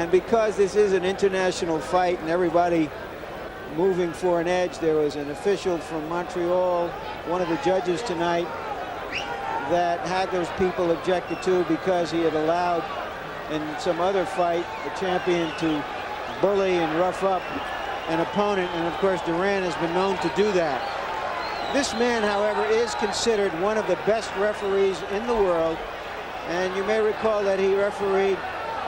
And because this is an international fight and everybody moving for an edge, there was an official from Montreal, one of the judges tonight, that Hagler's people objected to because he had allowed in some other fight the champion to bully and rough up an opponent, and of course Duran has been known to do that. This man, however, is considered one of the best referees in the world, and you may recall that he refereed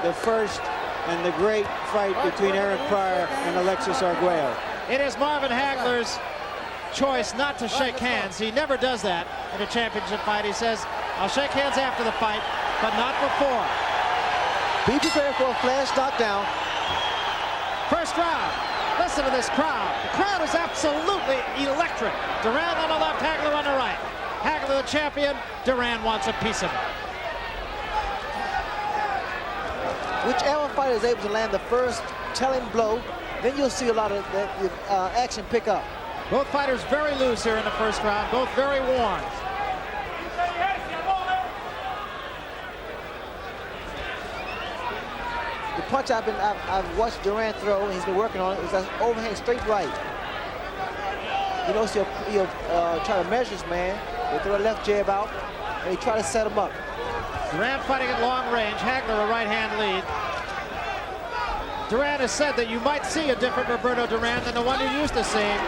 the first and the great fight between Eric Pryor and Alexis Arguello. It is Marvin Hagler's choice not to shake hands. He never does that in a championship fight. He says, I'll shake hands after the fight, but not before. Be prepared for a flash knockdown. First round. Listen to this crowd. The crowd is absolutely electric. Duran on the left, Hagler on the right. Hagler the champion. Duran wants a piece of it. Whichever fighter is able to land the first telling blow, then you'll see a lot of action pick up. Both fighters very loose here in the first round, both very worn. The punch I've watched Duran throw, he's been working on it, is that overhand straight right. You notice he'll try to measure this man. He'll throw a left jab out, and he try to set him up. Duran fighting at long range, Hagler a right-hand lead. Duran has said that you might see a different Roberto Duran than the one you're used to seeing.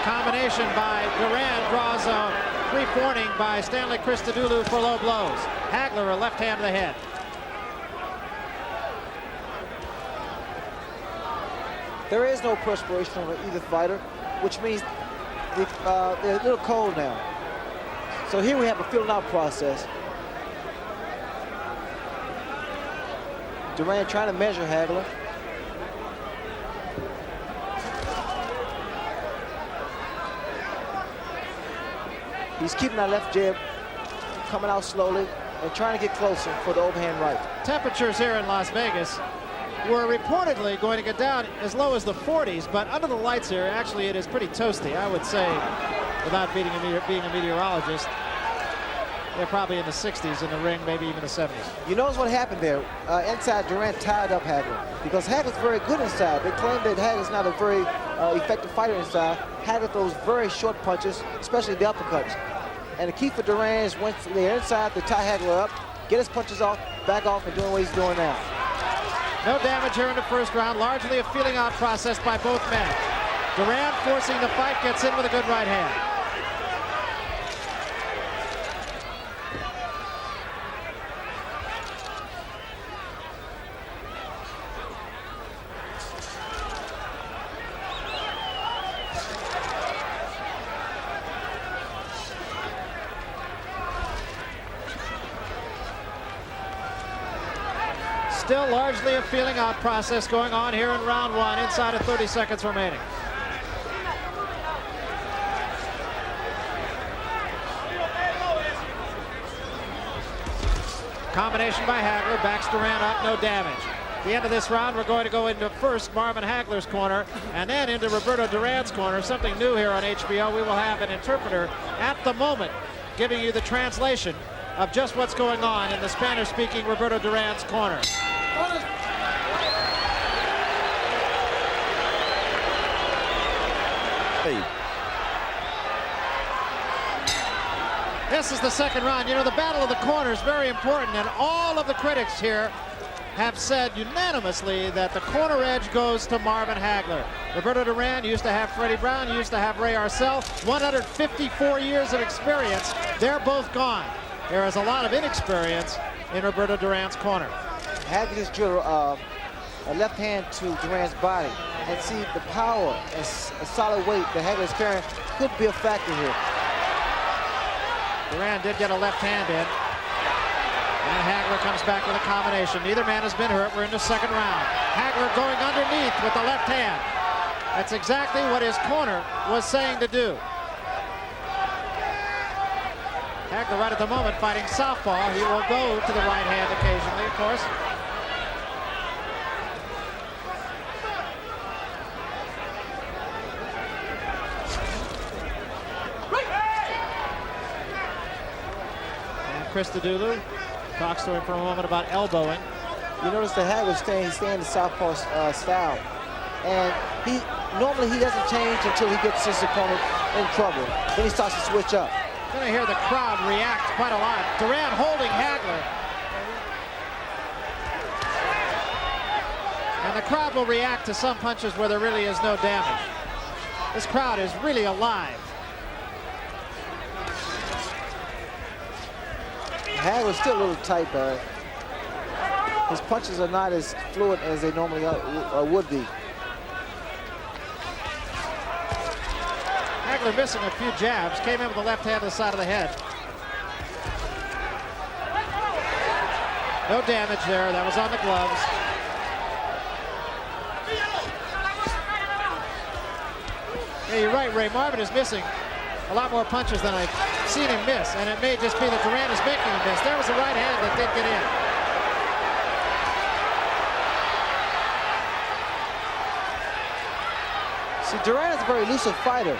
Combination by Duran draws a brief warning by Stanley Christodoulou for low blows. Hagler a left hand to the head. There is no perspiration on either fighter, which means they're a little cold now. So here we have a feeling out process. Duran trying to measure Hagler. He's keeping that left jab coming out slowly and trying to get closer for the overhand right. Temperatures here in Las Vegas were reportedly going to get down as low as the 40s, but under the lights here, actually it is pretty toasty, I would say, without being a meteorologist. They're probably in the 60s in the ring, maybe even the 70s. You notice what happened there? Inside, Duran tied up Hagler because Hagler's very good inside. They claim that Hagler's not a very effective fighter inside. Hagler throws very short punches, especially the uppercuts. And the key for Duran is once they're inside, to tie Hagler up, get his punches off, back off, and doing what he's doing now. No damage here in the first round, largely a feeling out process by both men. Duran forcing the fight, gets in with a good right hand. Still largely a feeling out process going on here in round one, inside of 30 seconds remaining. Combination by Hagler, backs Duran up, no damage. At the end of this round, we're going to go into first Marvin Hagler's corner and then into Roberto Duran's corner. Something new here on HBO. We will have an interpreter at the moment giving you the translation of just what's going on in the Spanish-speaking Roberto Duran's corner. This is the second round. You know, the battle of the corner is very important, and all of the critics here have said unanimously that the corner edge goes to Marvin Hagler. Roberto Duran used to have Freddie Brown, used to have Ray Arcel, 154 years of experience. They're both gone. There is a lot of inexperience in Roberto Duran's corner. Hagler just drilled a left hand to Duran's body, and see the power and a solid weight that Hagler is carrying could be a factor here. Duran did get a left hand in, and Hagler comes back with a combination. Neither man has been hurt. We're in the second round. Hagler going underneath with the left hand. That's exactly what his corner was saying to do. Hagler right at the moment fighting southpaw. He will go to the right hand occasionally, of course. And Christodoulou talks to him for a moment about elbowing. You notice that Hagler he's staying the southpaw style. And normally he doesn't change until he gets his opponent in trouble. Then he starts to switch up. You're going to hear the crowd react quite a lot. Duran holding Hagler. And the crowd will react to some punches where there really is no damage. This crowd is really alive. Hagler's still a little tight, Barry. His punches are not as fluid as they normally would be. Hagler missing a few jabs. Came in with the left hand to the side of the head. No damage there. That was on the gloves. Yeah, you're right, Ray. Marvin is missing a lot more punches than I've seen him miss, and it may just be that Duran is making him miss. There was a right hand that did get in. See, Duran is a very elusive fighter.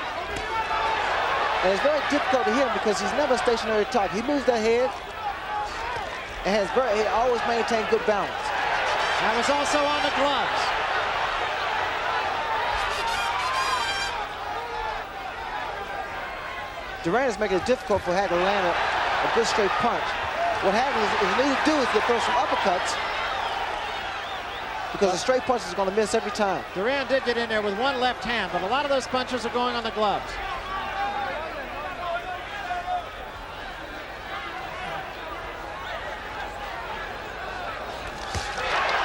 And it's very difficult to hit him because he's never stationary top. He moves that head and he always maintained good balance. That was also on the gloves. Duran is making it difficult for Hagler to land a good straight punch. What Hagler is need to do is get throw some uppercuts because the straight punch is going to miss every time. Duran did get in there with one left hand, but a lot of those punches are going on the gloves.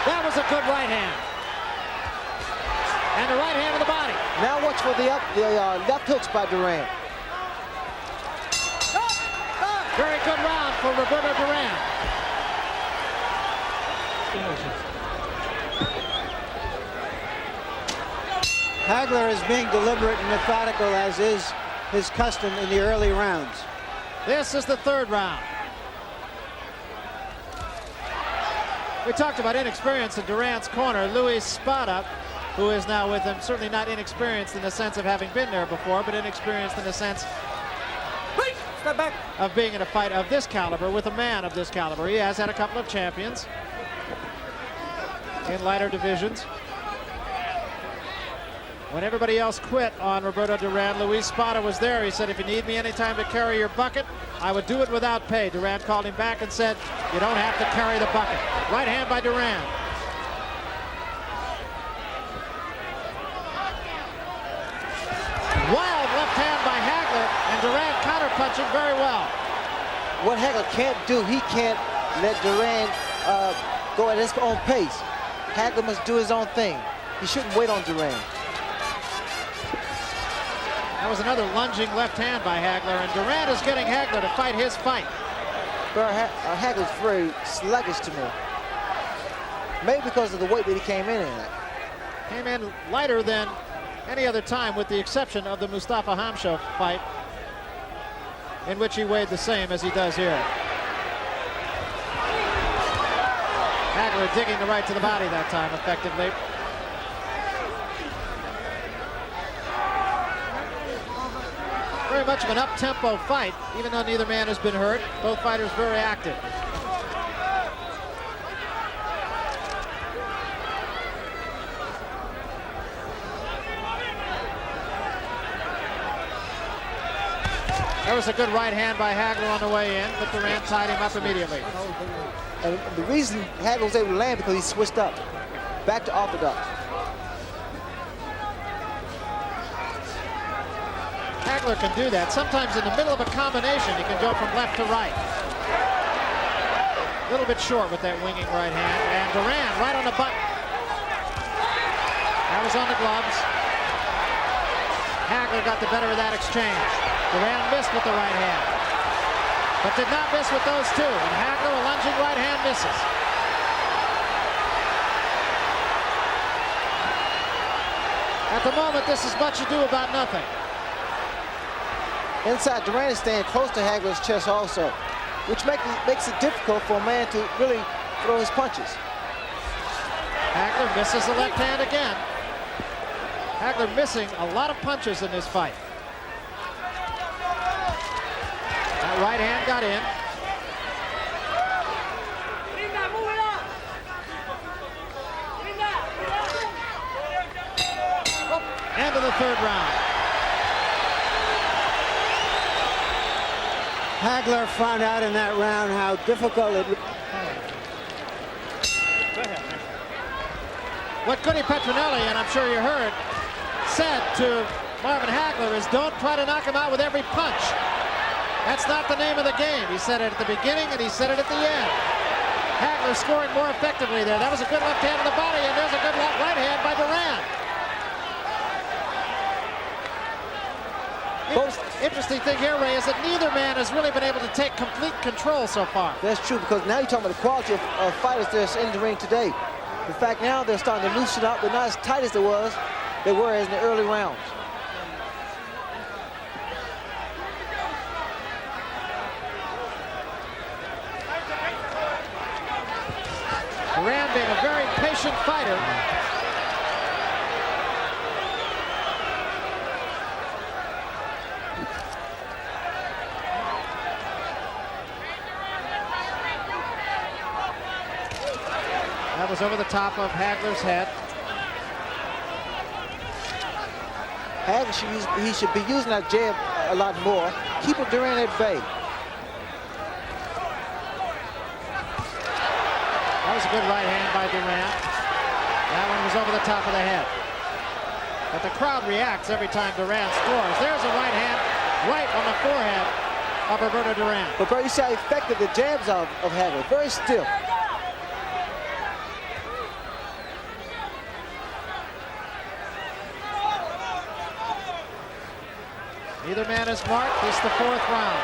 That was a good right hand. And the right hand of the body. Now watch for the left hooks by Duran. Very good round for Roberto Duran. Hagler is being deliberate and methodical, as is his custom in the early rounds. This is the third round. We talked about inexperience in Duran's corner. Luis Spada, who is now with him, certainly not inexperienced in the sense of having been there before, but inexperienced in the sense of being in a fight of this caliber with a man of this caliber. He has had a couple of champions in lighter divisions. When everybody else quit on Roberto Duran, Luis Spada was there. He said, if you need me anytime to carry your bucket, I would do it without pay. Duran called him back and said, you don't have to carry the bucket. Right hand by Duran. Wild left hand by Hagler, and Duran counter-punching very well. What Hagler can't do, he can't let Duran go at his own pace. Hagler must do his own thing. He shouldn't wait on Duran. That was another lunging left hand by Hagler, and Duran is getting Hagler to fight his fight. Hagler's very sluggish to me. Maybe because of the weight that he came in at. Came in lighter than any other time, with the exception of the Mustafa Hamsho fight, in which he weighed the same as he does here. Hagler digging the right to the body that time effectively. Very much of an up-tempo fight, even though neither man has been hurt. Both fighters very active. There was a good right hand by Hagler on the way in, but Duran tied him up immediately. And the reason Hagler was able to land because he switched up. Back to orthodox. Hagler can do that. Sometimes in the middle of a combination, he can go from left to right. A little bit short with that winging right hand. And Duran right on the button. That was on the gloves. Hagler got the better of that exchange. Duran missed with the right hand, but did not miss with those two. And Hagler, a lunging right hand, misses. At the moment, this is much ado about nothing. Inside, Duran is staying close to Hagler's chest also, which makes it difficult for a man to really throw his punches. Hagler misses the left hand again. Hagler missing a lot of punches in this fight. That right hand got in. into the third round. Hagler found out in that round how difficult it. What Goody Petronelli, and I'm sure you heard, said to Marvin Hagler is don't try to knock him out with every punch. That's not the name of the game. He said it at the beginning and he said it at the end. Hagler scoring more effectively there. That was a good left hand in the body, and there's a good right hand by Duran. Interesting thing here, Ray, is that neither man has really been able to take complete control so far. That's true, because now you're talking about the quality of fighters that's in the ring today. In fact, now they're starting to loosen up. They're not as tight as they were in the early rounds. Duran being a very patient fighter. That was over the top of Hagler's head. Hagler should be using that jab a lot more. Keep Duran at bay. That was a good right hand by Duran. That one was over the top of the head. But the crowd reacts every time Duran scores. There's a right hand right on the forehead of Roberto Duran. But Bert, you see how effective the jabs of Hagler. Very stiff. Neither man is marked. This is the fourth round.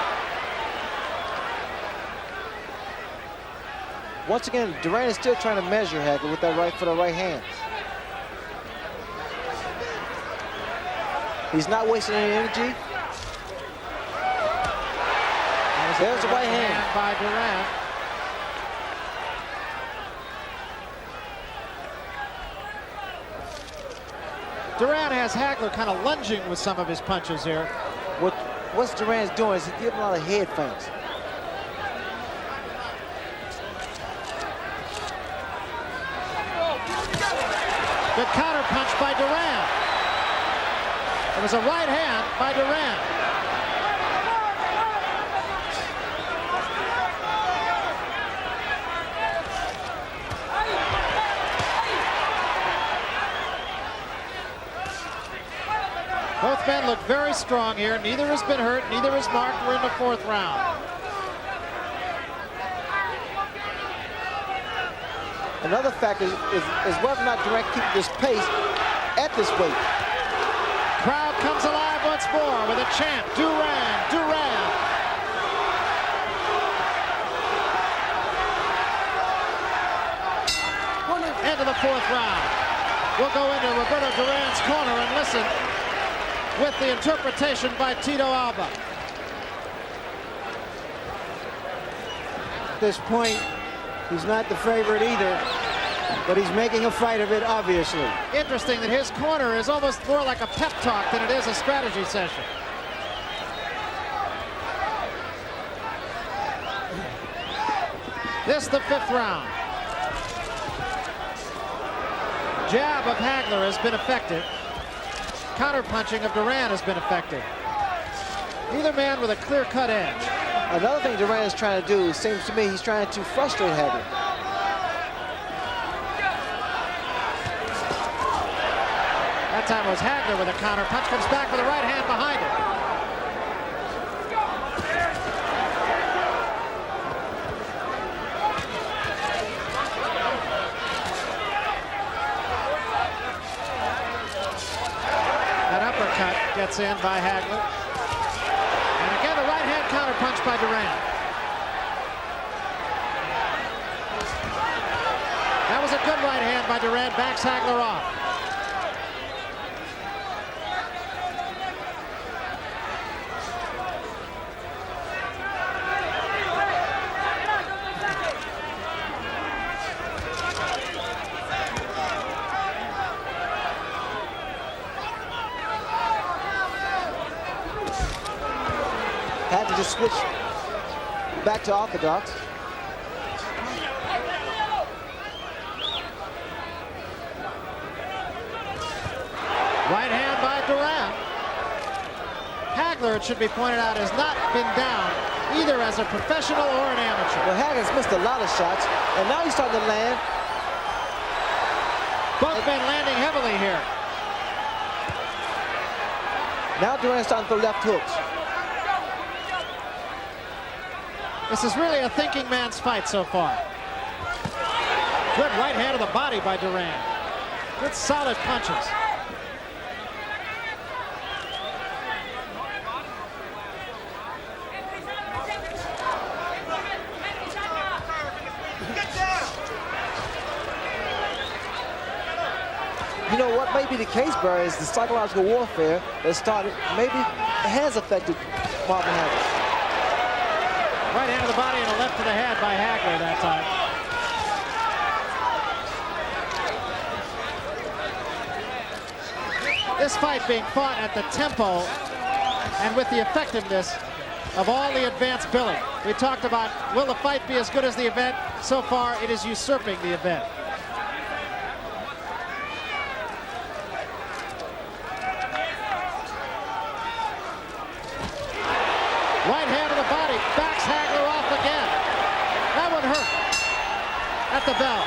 Once again, Duran is still trying to measure Hagler with that right foot or right hand. He's not wasting any energy. There's a right hand by Duran. Duran has Hagler kind of lunging with some of his punches here. What's Duran's doing is he's giving a lot of head feints. Good counter punch by Duran. It was a right hand by Duran. Both men look very strong here. Neither has been hurt, neither is marked. We're in the fourth round. Another factor is whether or not Duran keeps this pace at this weight. Crowd comes alive once more with a chant, Duran, Duran. Into the fourth round. We'll go into Roberto Duran's corner and listen with the interpretation by Tito Alba. At this point, he's not the favorite either, but he's making a fight of it, obviously. Interesting that his corner is almost more like a pep talk than it is a strategy session. This is the fifth round. Jab of Hagler has been effective. Counter-punching of Duran has been effective. Neither man with a clear-cut edge. Another thing Duran is trying to do, it seems to me, he's trying to frustrate Hagler. That time it was Hagler with a counter-punch. Comes back with a right hand behind it. Gets in by Hagler. And again, the right hand counter punch by Duran. That was a good right hand by Duran. Backs Hagler off. Had to just switch back to orthodox. Right hand by Duran. Hagler, it should be pointed out, has not been down either as a professional or an amateur. Well, Hagler's missed a lot of shots, and now he's starting to land. Both men landing heavily here. Now Duran's starting to throw left hooks. This is really a thinking man's fight so far. Good right hand to the body by Duran. Good solid punches. You know what may be the case, Barry, is the psychological warfare that started maybe has affected Marvin Hagler. Right hand to the body and a left to the head by Hagler that time. This fight being fought at the tempo and with the effectiveness of all the advanced billing. We talked about, will the fight be as good as the event? So far, it is usurping the event. Right hand to the body, backs Hagler off again. That one hurt at the bell.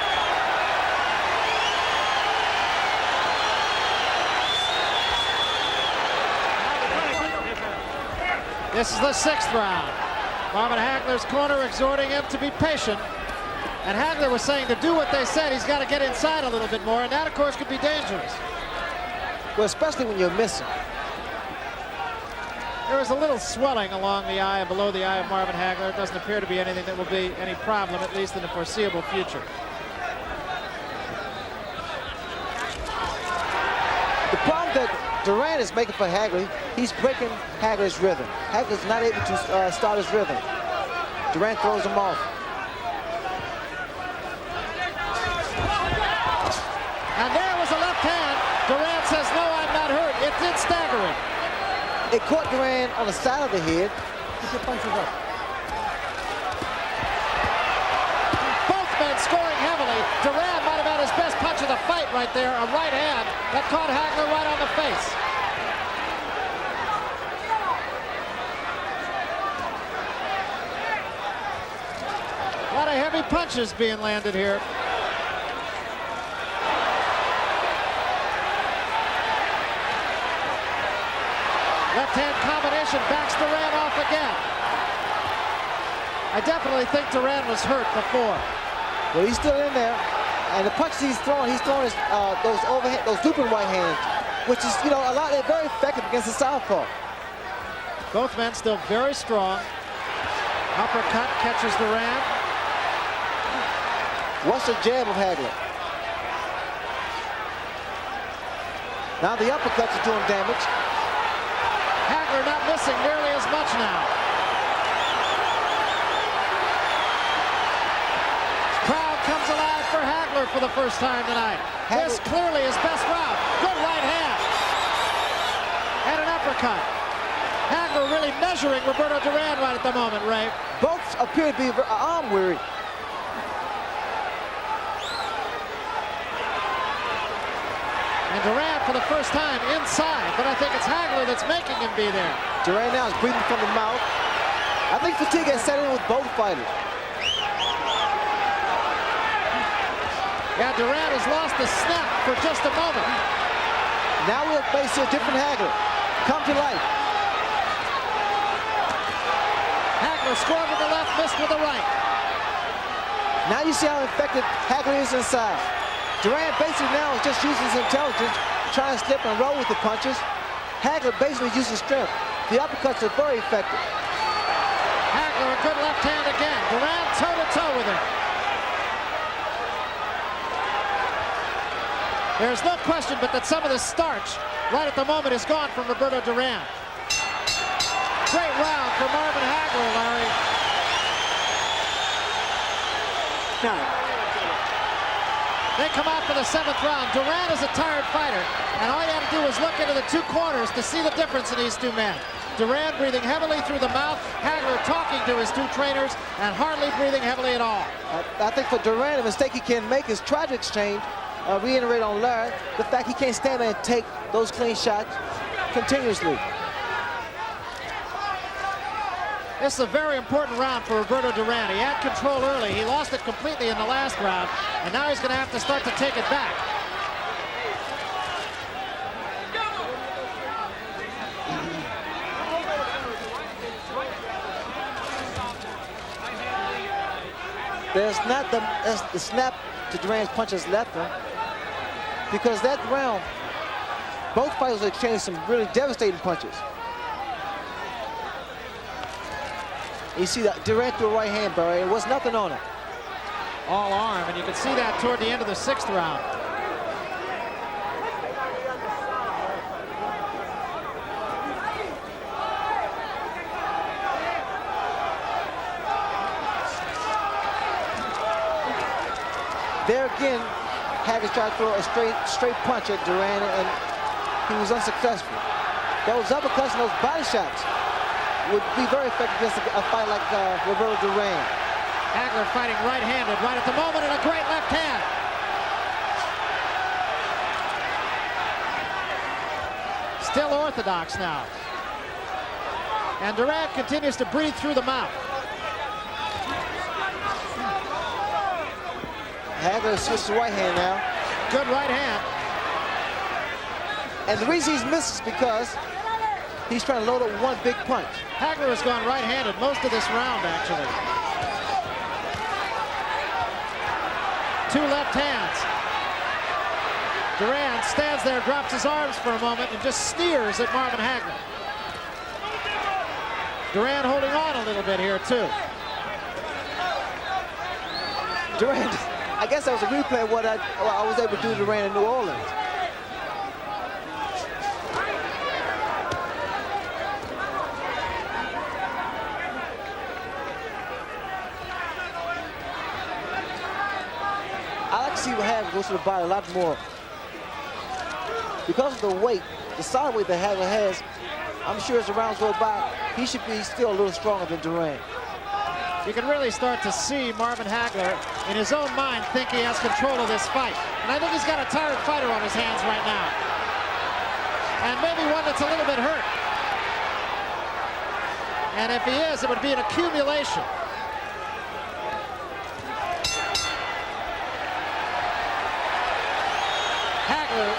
This is the 6th round. Marvin Hagler's corner exhorting him to be patient. And Hagler was saying to do what they said, he's got to get inside a little bit more, and that, of course, could be dangerous. Well, especially when you're missing. There was a little swelling along the eye and below the eye of Marvin Hagler. It doesn't appear to be anything that will be any problem, at least in the foreseeable future. The problem that Duran is making for Hagler, he's breaking Hagler's rhythm. Hagler's not able to start his rhythm. Duran throws him off. And there was a left hand. Duran says, no, I'm not hurt. It did stagger him. It caught Duran on the side of the head. Both men scoring heavily. Duran might have had his best punch of the fight right there, a right hand that caught Hagler right on the face. A lot of heavy punches being landed here. Left-hand combination backs Duran off again. I definitely think Duran was hurt before. Well, he's still in there, and the punches he's throwing his those overhand, those looping right hands, which is, you know, they're very effective against the southpaw. Both men still very strong. Uppercut catches Duran. What's the jab of Hagler? Now the uppercuts are doing damage. Hagler not missing nearly as much now. Crowd comes alive for Hagler for the first time tonight. This clearly his best round. Good right hand. And an uppercut. Hagler really measuring Roberto Duran right at the moment, Ray. Both appear to be arm weary. And Duran for the first time inside, but I think it's Hagler that's making him be there. Duran now is breathing from the mouth. I think fatigue has set in with both fighters. Yeah, Duran has lost the snap for just a moment. Now we'll face a different Hagler. Come to life. Hagler scored with the left, missed with the right. Now you see how effective Hagler is inside. Duran basically now is just using his intelligence, trying to slip and roll with the punches. Hagler basically uses strength. The uppercuts are very effective. Hagler a good left hand again. Duran toe-to-toe with him. There's no question but that some of the starch right at the moment is gone from Roberto Duran. Great round for Marvin Hagler, Larry. They come out for the 7th round. Duran is a tired fighter, and all you have to do is look into the two corners to see the difference in these two men. Duran breathing heavily through the mouth, Hagler talking to his two trainers, and hardly breathing heavily at all. I think for Duran, the mistake he can make is try to exchange, reiterate on Larry, the fact he can't stand there and take those clean shots. continuously. This is a very important round for Roberto Duran. He had control early. He lost it completely in the last round, and now he's going to have to start to take it back. There's not the snap to Duran's punches left him, because that round, both fighters exchanged some really devastating punches. You see that Duran threw a right hand, Barry. There was nothing on it. All arm, and you can see that toward the end of the 6th round. There again, Hagler tried to throw a straight punch at Duran, and he was unsuccessful. Those uppercuts and those body shots would be very effective against a fight like Roberto Duran. Hagler fighting right-handed right at the moment, and a great left hand. Still orthodox now. And Duran continues to breathe through the mouth. Hagler switched to right hand now. Good right hand. And the reason he's missed is because he's trying to load up one big punch. Hagler has gone right-handed most of this round, actually. 2 left hands. Duran stands there, drops his arms for a moment, and just sneers at Marvin Hagler. Duran holding on a little bit here, too. Duran, I guess that was a replay of what I was able to do to Duran in New Orleans. I like to see what Hagler goes to the body a lot more. Because of the weight, the solid weight that Hagler has, I'm sure as the rounds go by, he should be still a little stronger than Duran. You can really start to see Marvin Hagler in his own mind think he has control of this fight. And I think he's got a tired fighter on his hands right now. And maybe one that's a little bit hurt. And if he is, it would be an accumulation. Hagler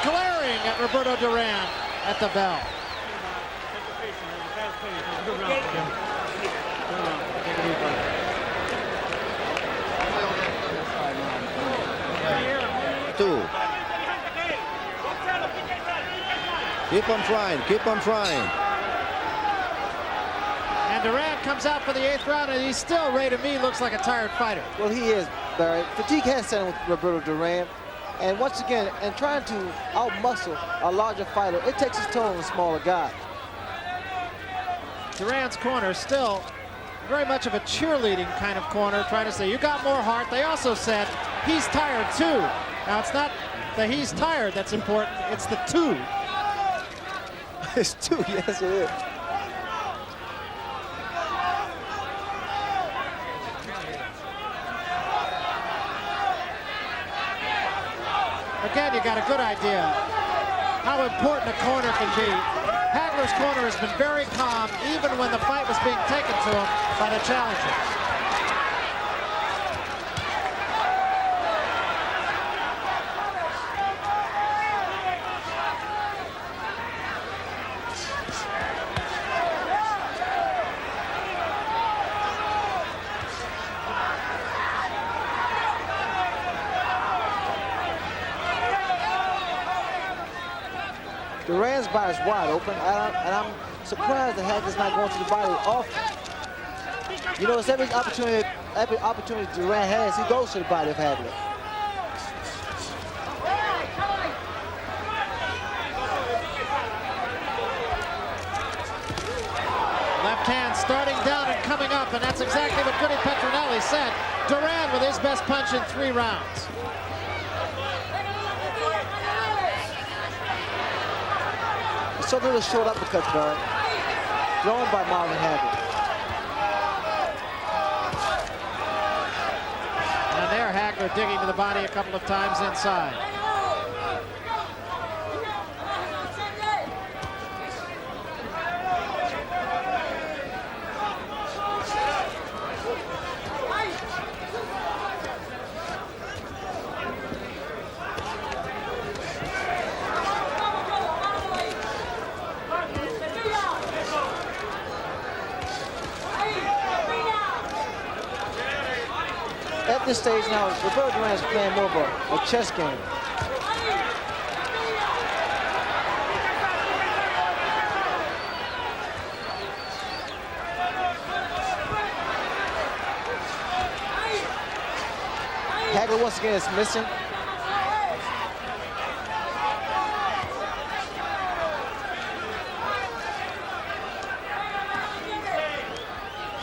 glaring at Roberto Duran at the bell. 2. Keep on trying, keep on trying. And Duran comes out for the 8th round, and he's still, Ray, to me, looks like a tired fighter. Well, he is, Barry. Fatigue has set in with Roberto Duran. And once again, and trying to out-muscle a larger fighter, it takes its toll on a smaller guy. Duran's corner still very much of a cheerleading kind of corner, trying to say, you got more heart. They also said, he's tired too. Now, it's not the he's tired that's important, it's the 2. It's 2, yes it is. Again, you got a good idea how important a corner can be. Hagler's corner has been very calm, even when the fight was being taken to him by the challenger. Duran's body is wide open, and I'm surprised that Hagler's not going to the body often. You know, it's every opportunity Duran has, he goes to the body of Hagler. Left hand starting down and coming up, and that's exactly what Goody Petronelli said. Duran with his best punch in 3 rounds. So little short uppercuts, Barry, thrown by Marvin Hagler. And there, Hagler digging to the body a couple of times inside. this stage now, Roberto Duran is playing more of a chess game. Hagler once again is missing.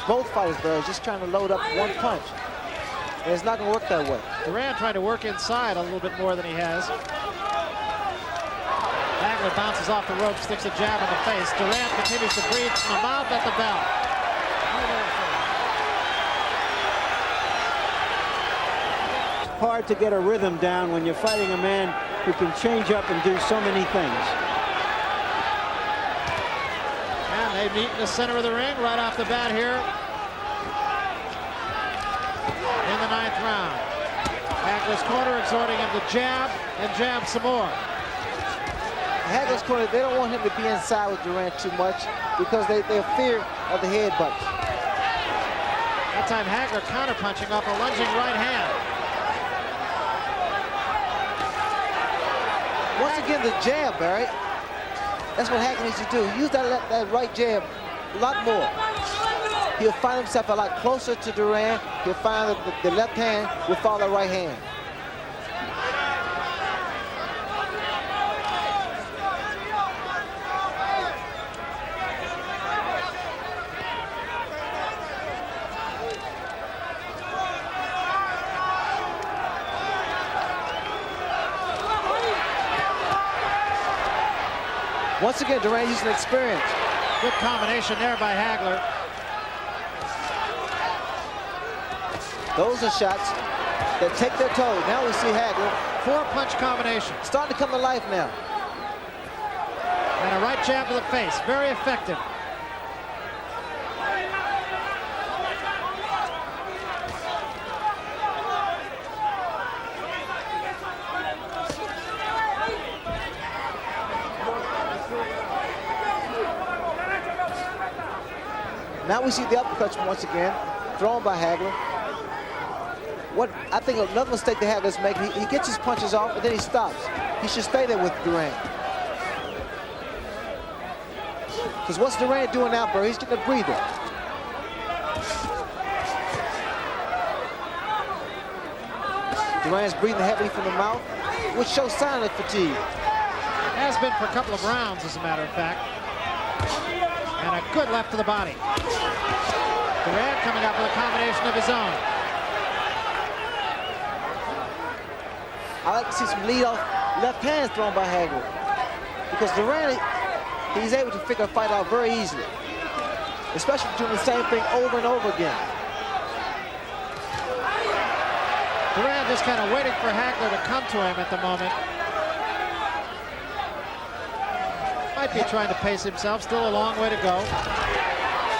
Both fighters, Barry, just trying to load up one punch. And it's not going to work that way. Duran trying to work inside a little bit more than he has. Hagler bounces off the rope, sticks a jab in the face. Duran continues to breathe from the mouth at the bell. Hard to get a rhythm down when you're fighting a man who can change up and do so many things. And they meet in the center of the ring right off the bat here in the 9th round. Hagler's corner exhorting him to jab and jab some more. Hagler's corner, they don't want him to be inside with Duran too much because they fear of the headbutt. That time Hagler counterpunching off a lunging right hand. Once again, the jab, Barry. That's what Hagler needs to do. Use that right jab a lot more. He'll find himself a lot closer to Duran. He'll find that the left hand will follow the right hand. Once again, Duran using experience. Good combination there by Hagler. Those are shots that take their toll. Now we see Hagler. 4-punch combination. Starting to come to life now. And a right jab to the face. Very effective. Now we see the uppercuts once again, thrown by Hagler. What I think another mistake that Hagler's making, he gets his punches off, and then he stops. He should stay there with Duran. Because what's Duran doing now, bro? He's getting a breather. Duran's breathing heavily from the mouth, which shows sign of fatigue. Has been for a couple of rounds, as a matter of fact. And a good left to the body. Duran coming up with a combination of his own. I like to see some lead-off left hands thrown by Hagler. Because Duran, he's able to figure a fight out very easily. Especially doing the same thing over and over again. Duran just kind of waiting for Hagler to come to him at the moment. Might be trying to pace himself. Still a long way to go.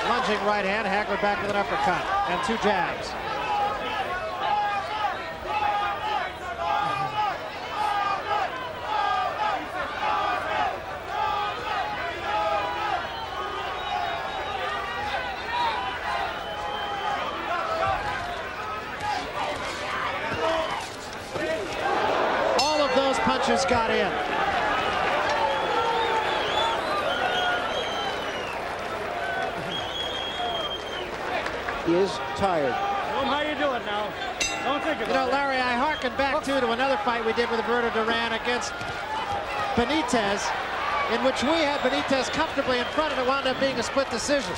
Lunging right hand. Hagler back with an uppercut and 2 jabs. All of those punches got in. He is tired. How you doing now? Don't think about You know, Larry, I hearken back to another fight we did with Roberto Duran against Benitez, in which we had Benitez comfortably in front, and it wound up being a split decision.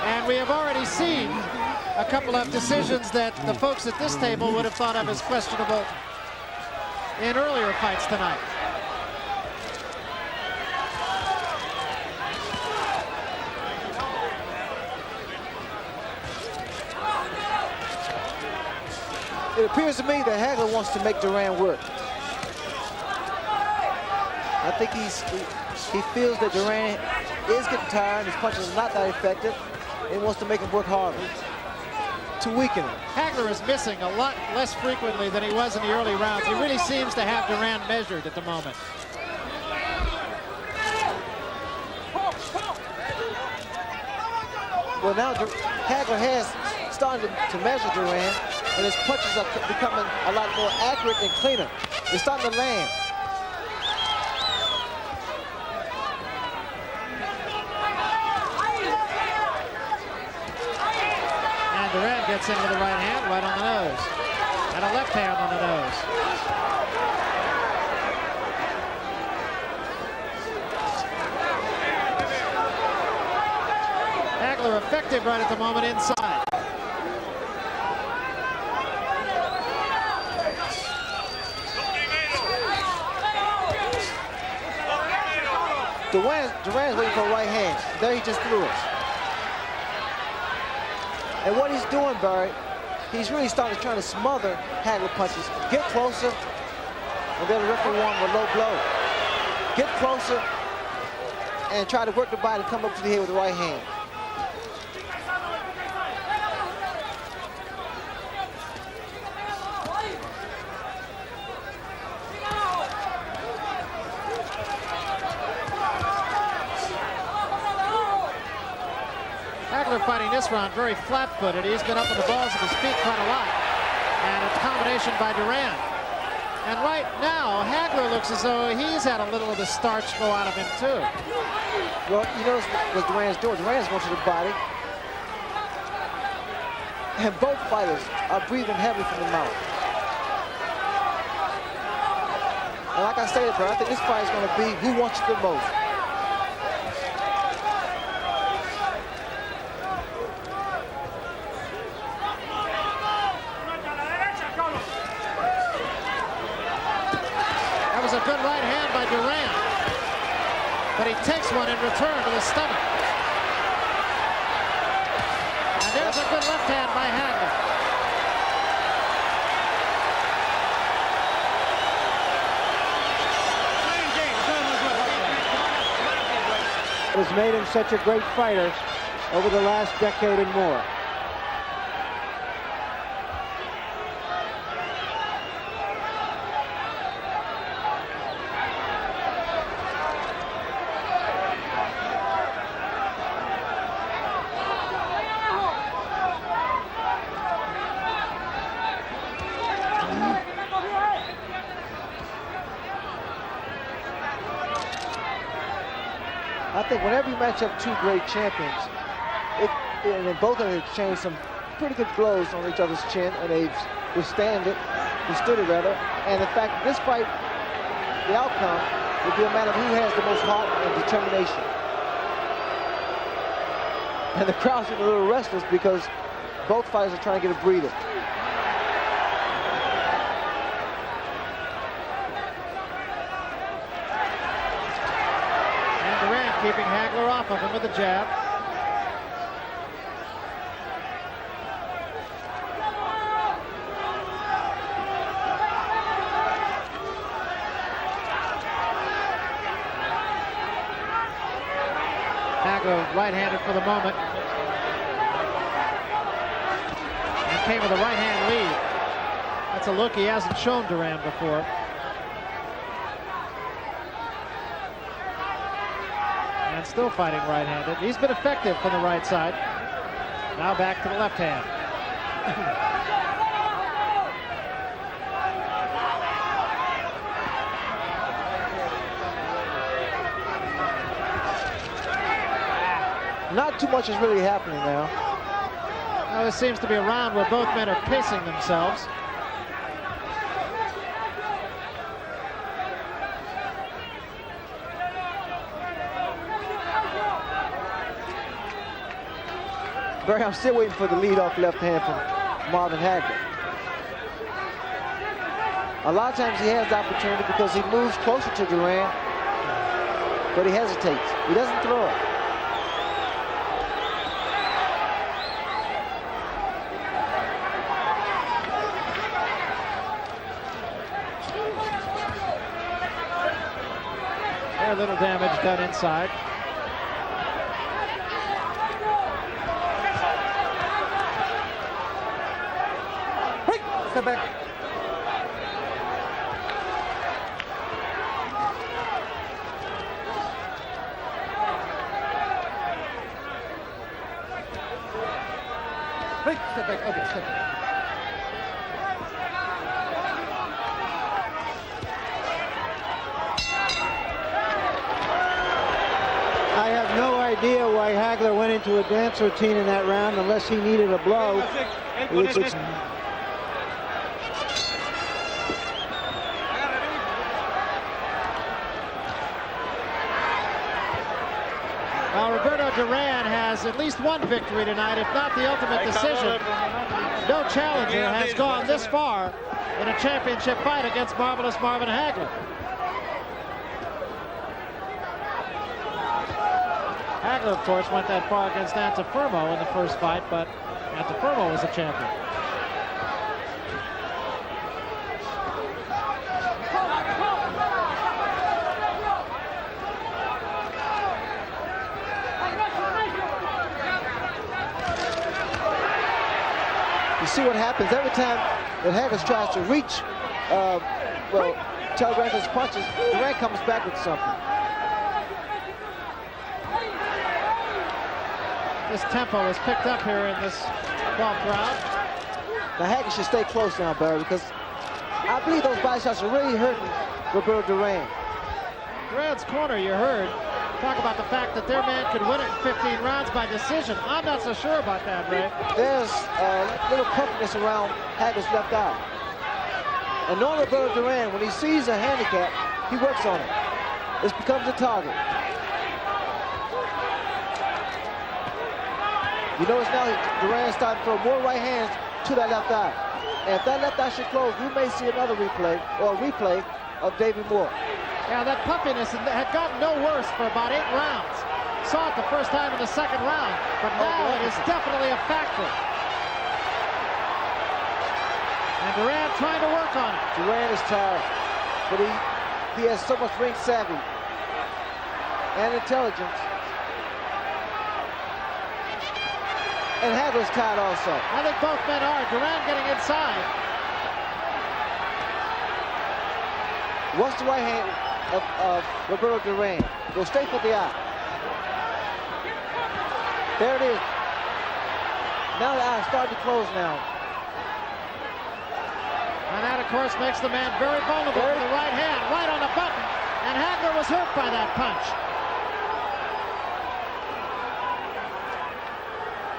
And we have already seen a couple of decisions that the folks at this table would have thought of as questionable in earlier fights tonight. It appears to me that Hagler wants to make Duran work. I think he feels that Duran is getting tired, his punches are not that effective, and wants to make him work harder to weaken him. Hagler is missing a lot less frequently than he was in the early rounds. He really seems to have Duran measured at the moment. Well, now Hagler has started to measure Duran, and his punches are becoming a lot more accurate and cleaner. They're starting to land. And Duran gets in with a right hand right on the nose. And a left hand on the nose. Hagler effective right at the moment inside. Duran's waiting for a right hand. There he just threw it. And what he's doing, Barry, he's really starting to try to smother Hagler punches. Get closer, and then the referee won with a low blow. Get closer, and try to work the body to come up to the head with the right hand. Hagler fighting this round very flat-footed. He's been up on the balls of his feet quite a lot. And a combination by Duran. And right now, Hagler looks as though he's had a little of the starch go out of him, too. Well, you notice what Duran's doing. Duran's going to the body. And both fighters are breathing heavily from the mouth. And like I stated, bro, I think this fight is going to be who wants it the most. A good right hand by Duran, but he takes one in return to the stomach. And there's a good left hand by Hagler. It has made him such a great fighter over the last decade and more. I think whenever you match up two great champions, and both of them exchanged some pretty good blows on each other's chin, and they've withstood it, and in fact, this fight, the outcome will be a matter of who has the most heart and determination. And the crowd's getting a little restless because both fighters are trying to get a breather. Keeping Hagler off of him with a jab. Hagler right-handed for the moment. And came with a right-hand lead. That's a look he hasn't shown Duran before. Still fighting right-handed. He's been effective from the right side. Now back to the left hand. Not too much is really happening now. Now this seems to be a round where both men are pacing themselves. Barry, I'm still waiting for the lead-off left hand from Marvin Hagler. A lot of times he has the opportunity because he moves closer to Duran, but he hesitates. He doesn't throw it. Very little damage done inside. Step back. Hey, step back. Okay, step back. I have no idea why Hagler went into a dance routine in that round unless he needed a blow. Which it's, Well, Roberto Duran has at least one victory tonight, if not the ultimate decision. No challenger has gone this far in a championship fight against marvelous Marvin Hagler. Hagler, of course, went that far against Antifermo in the first fight, but Antifermo was a champion. You see what happens every time that Hagler tries to reach, telegraph his punches, Duran comes back with something. This tempo is picked up here in this 12th round. Now Hagler should stay close now, Barry, because I believe those body shots are really hurting Roberto Duran. Duran's corner, you heard, talk about the fact that their man could win it in 15 rounds by decision. I'm not so sure about that, Ray. There's a little puffiness around Hagler's left eye. And knowing Roberto Duran, when he sees a handicap, he works on it. This becomes a target. You notice now Duran's starting to throw more right hands to that left eye. And if that left eye should close, we may see another replay, or a replay of Davey Moore. Yeah, that puffiness had gotten no worse for about 8 rounds. Saw it the first time in the second round, but now it is definitely a factor. And Duran trying to work on it. Duran is tired, but he has so much ring savvy and intelligence. And Hagler's tired also. I think both men are. Duran getting inside. What's the right hand of Roberto Duran? Go straight for the eye. There it is. Now the eye is starting to close now. And that, of course, makes the man very vulnerable with the right hand, right on the button. And Hagler was hurt by that punch.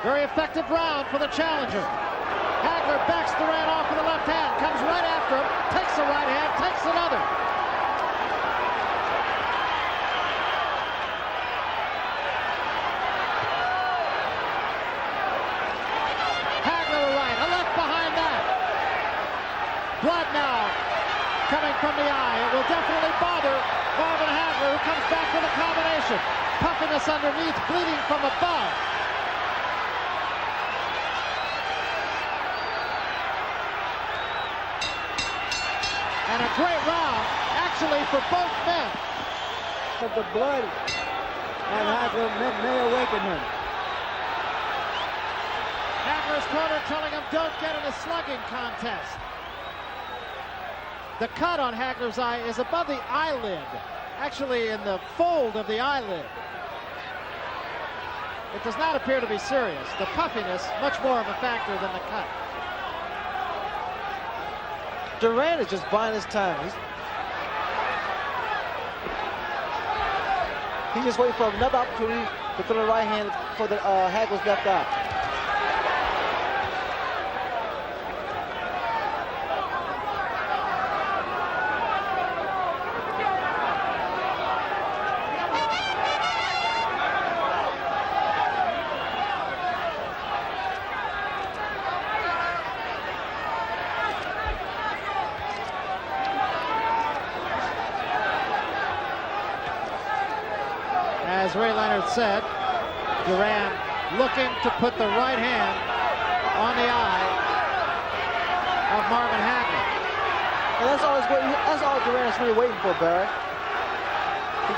Very effective round for the challenger. Hagler backs Duran off with the left hand, comes right after him, takes the right hand, takes another. Hagler a right, a left behind that. Blood now coming from the eye. It will definitely bother Marvin Hagler, who comes back with a combination. Puffiness underneath, bleeding from above. And a great round, actually, for both men. of the blood, and Hagler may awaken him. Hagler's corner telling him, don't get in a slugging contest. The cut on Hagler's eye is above the eyelid, actually in the fold of the eyelid. It does not appear to be serious. The puffiness, much more of a factor than the cut. Duran is just buying his time. He's just waiting for another opportunity to throw the right hand for the Hagler's left eye. As Ray Leonard said, Duran looking to put the right hand on the eye of Marvin Hagler. And that's all Duran is really waiting for, Barry. He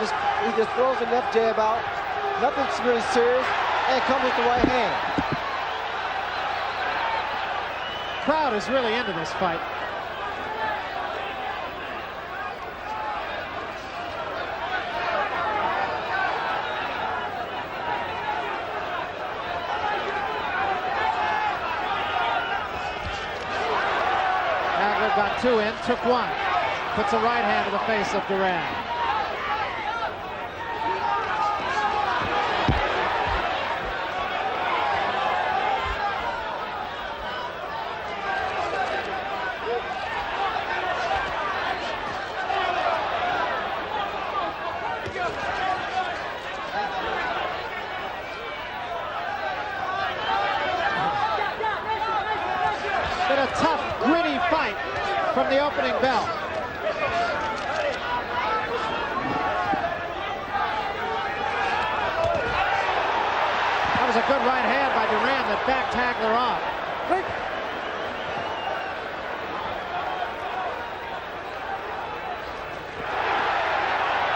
just throws the left jab out, nothing's really serious, and comes with the right hand. Crowd is really into this fight. Hagler got 2 in, took 1. Puts a right hand to the face of Duran. Been a tough, gritty fight from the opening bell. That was a good right hand by Duran that backed Hagler off.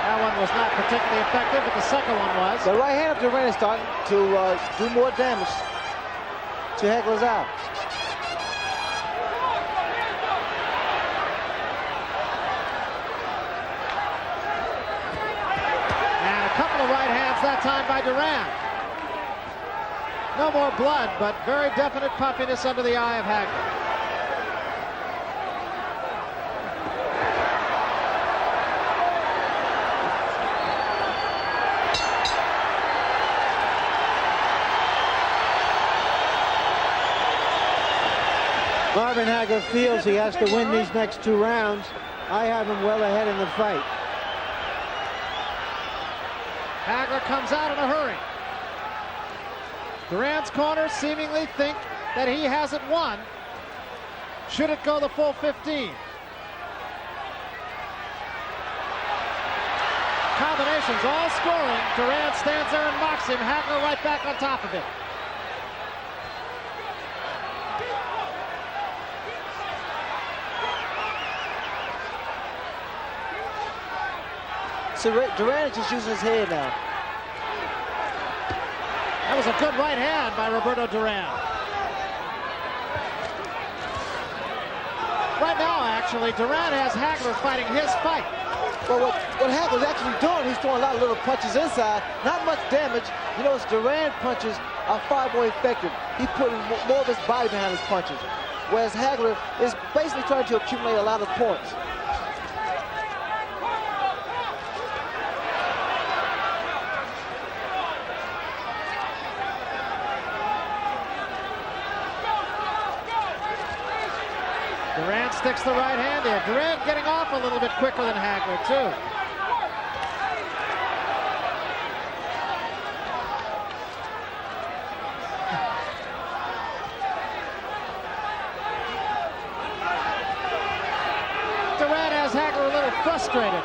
That one was not particularly effective, but the second one was. The right hand of Duran is starting to do more damage to Hagler's eye. Right hands that time by Duran. No more blood, but very definite puffiness under the eye of Hagler. Marvin Hagler feels he has to win these next 2 rounds. I have him well ahead in the fight. Hagler comes out in a hurry. Duran's corner seemingly think that he hasn't won. Should it go the full 15? Combinations all scoring. Duran stands there and mocks him. Hagler right back on top of it. So Duran is just using his head now. That was a good right hand by Roberto Duran. Right now, actually, Duran has Hagler fighting his fight. But what Hagler's actually doing, he's throwing a lot of little punches inside. Not much damage. You know, his Duran punches are far more effective. He's putting more of his body behind his punches. Whereas Hagler is basically trying to accumulate a lot of points. Duran sticks the right hand in. Duran getting off a little bit quicker than Hagler, too. Duran has Hagler a little frustrated.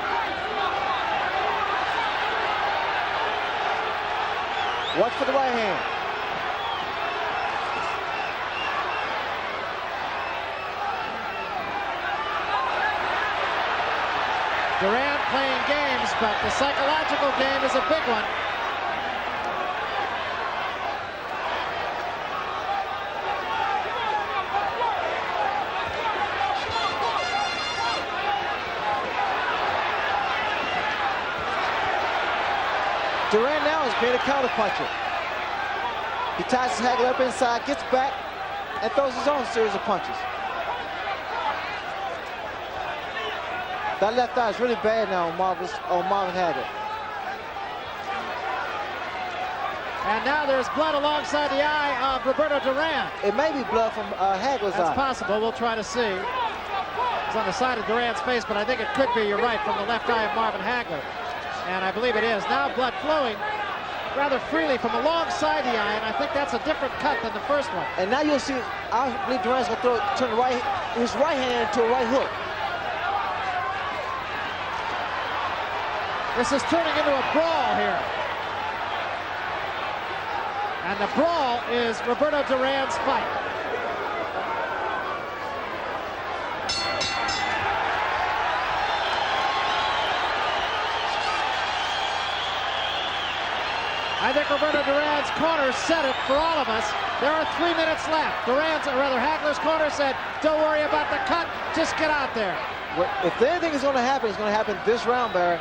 Watch for the right hand. Duran playing games, but the psychological game is a big one. Duran now is being a counter puncher. He ties his Hagler up inside, gets back, and throws his own series of punches. That left eye is really bad now on Marvin Hagler. And now there's blood alongside the eye of Roberto Duran. It may be blood from Hagler's eye. That's possible. We'll try to see. It's on the side of Duran's face, but I think it could be, you're right, from the left eye of Marvin Hagler. And I believe it is. Now blood flowing rather freely from alongside the eye, and I think that's a different cut than the first one. And now you'll see, I believe Duran's going to turn his right hand into a right hook. This is turning into a brawl here. And the brawl is Roberto Duran's fight. I think Roberto Duran's corner said it for all of us. There are 3 minutes left. Hagler's corner said, don't worry about the cut, just get out there. Well, if anything is going to happen, it's going to happen this round, Barry.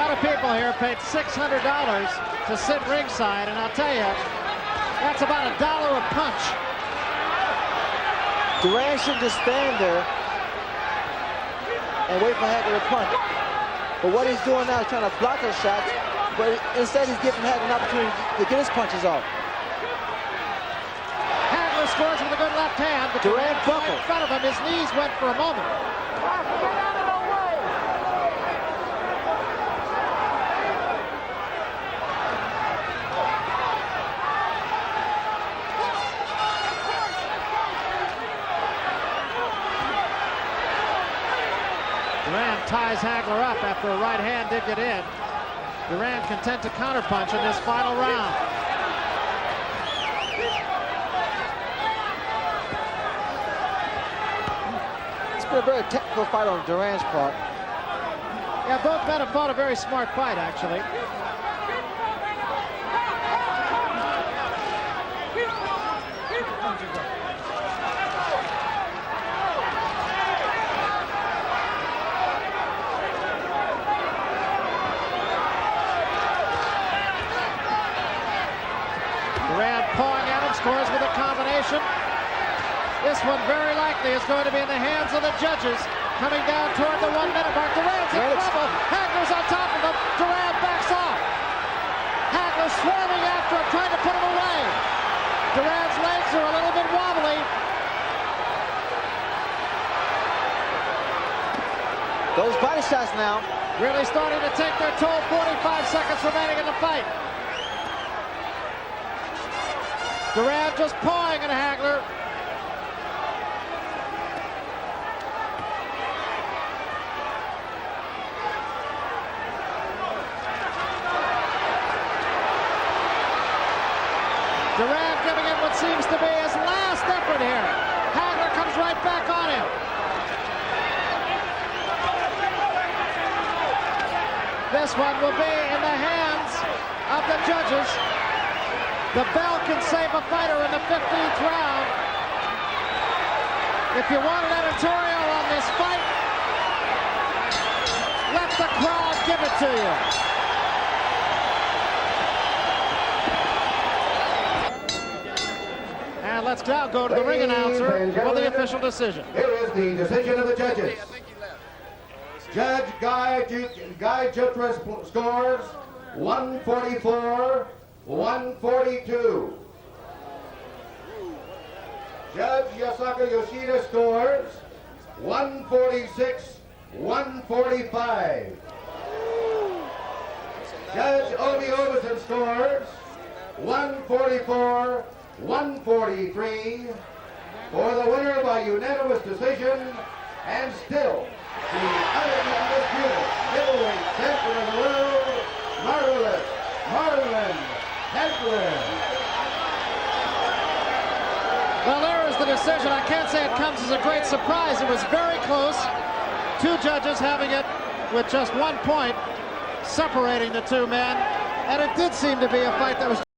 lot of people here paid $600 to sit ringside, and I'll tell you, that's about $1 a punch. Duran should just stand there and wait for Hagler to punch. But what he's doing now is trying to block those shots, but instead he's giving Hagler an opportunity to get his punches off. Hagler scores with a good left hand, but Duran right buckled. in front of him. His knees went for a moment. Duran ties Hagler up after a right hand did get in. Duran content to counterpunch in this final round. It's been a very technical fight on Duran's part. Yeah, both men have fought a very smart fight, actually. Duran pawing at him, scores with a combination. This one very likely is going to be in the hands of the judges. Coming down toward the 1 minute mark. Duran's in trouble. Hagler's on top of him. Duran backs off. Hagler swarming after him, trying to put him away. Duran's legs are a little bit wobbly. Those body shots now. Really starting to take their toll. 45 seconds remaining in the fight. Duran just pawing at Hagler. Duran giving it what seems to be his last effort here. Hagler comes right back on him. This one will be in the hands of the judges. The bell can save a fighter in the 15th round. If you want an editorial on this fight, let the crowd give it to you. And let's now go to the ring announcer for the official decision. Here is the decision of the judges. Judge Guy Jutras scores 144-142. Judge Yasaka Yoshida scores 146-145. Judge Obi Oberson scores 144-143 for the winner by unanimous decision, and still the undisputed middleweight champion of the world, Marvelous Marvin Hagler. Well, there is the decision. I can't say it comes as a great surprise. It was very close. Two judges having it with just 1 point separating the two men, and it did seem to be a fight that was